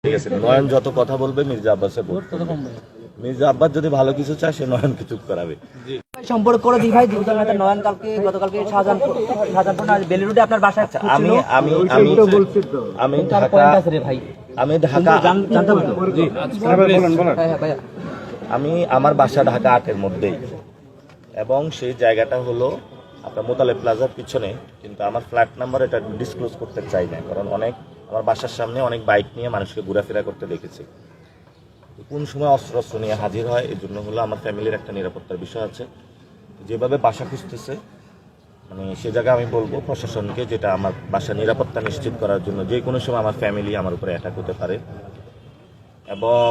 ঠিক আছে, নয়ন যত কথা বলবে মির্জা আব্বাসের ভোট মির্জা আব্বাস যদি ভালো কিছু চায় সে নয়নকে চুপ করাবে। সম্পর্ক করে দিই ভাই, যুবদল নেতা নয়ন গতকালকে শাহজাহানপুর বেলি রোডে আপনার বাসায় আমি ঢাকা আমি আমার বাসা ঢাকা 8-এর মধ্যেই, এবং সেই জায়গাটা হলো আপনার মোতালেব প্লাজার পিছনে, কিন্তু আমার ফ্ল্যাট নাম্বার এটা ডিসক্লোজ করতে চাই না, কারণ আমার বাসার সামনে অনেক বাইক নিয়ে মানুষকে ঘোরাফেরা করতে দেখেছি। কোন সময় অস্ত্র নিয়ে হাজির হয়, এই জন্য হলো আমার ফ্যামিলির একটা নিরাপত্তার বিষয় আছে। যেভাবে বাসা খুঁজতেছে মানে সে জায়গায় আমি বলবো প্রশাসনকে, যেটা আমার বাসা নিরাপত্তা নিশ্চিত করার জন্য যে কোনো সময় আমার ফ্যামিলি আমার উপরে অ্যাটাক হতে পারে। এবং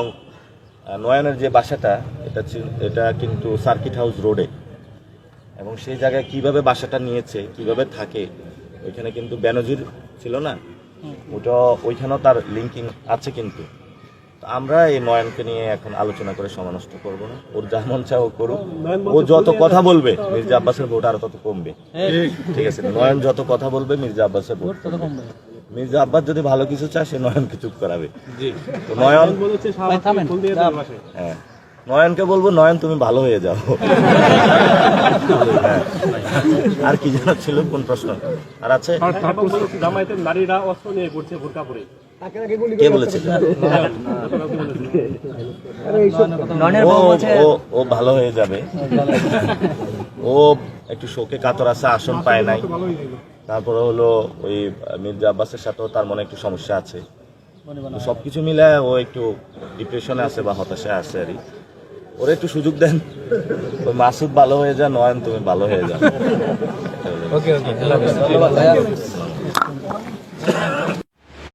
নয়নের যে বাসাটা এটা কিন্তু সার্কিট হাউস রোডে, এবং সেই জায়গায় কিভাবে বাসাটা নিয়েছে, কিভাবে থাকে, ওইখানে কিন্তু বেনজির ছিল না, ওইখানেও তার লিঙ্কিং আছে। কিন্তু আমরা এই নয়নকে নিয়ে এখন আলোচনা করে সময় নষ্ট করবো না, ওর যা মন চায় ও করুক। ও যত কথা বলবে মির্জা আব্বাসের ভোট আরো তত কমবে। ঠিক আছে, নয়ন যত কথা বলবে মির্জা আব্বাসের ভোট তত কমবে। মির্জা আব্বাস যদি ভালো কিছু চায় সে নয়নকে চুপ করাবে। তো নয়ন, হ্যাঁ নয়নকে বলবো, নয়ন তুমি ভালো হয়ে যাও। আর কি জানা ছিল, কোন প্রশ্ন আর আছে? নারীরা অস্ত্র নিয়ে ঘুরছে বোরকা পরে, কে বলেছে? ও ভালো হয়ে যাবে। ও একটু শোকে কাতর আছে, আসন পায় নাই। তারপরে হলো ওই মির্জা আব্বাসের সাথেও তার মনে একটু সমস্যা আছে। সবকিছু মিলে ও একটু ডিপ্রেশনে আছে বা হতাশায় আছে আর কি। ওরা একটু সুযোগ দেন, ওই মাসুদ ভালো হয়ে যা, নয়ন তুমি ভালো হয়ে যাও।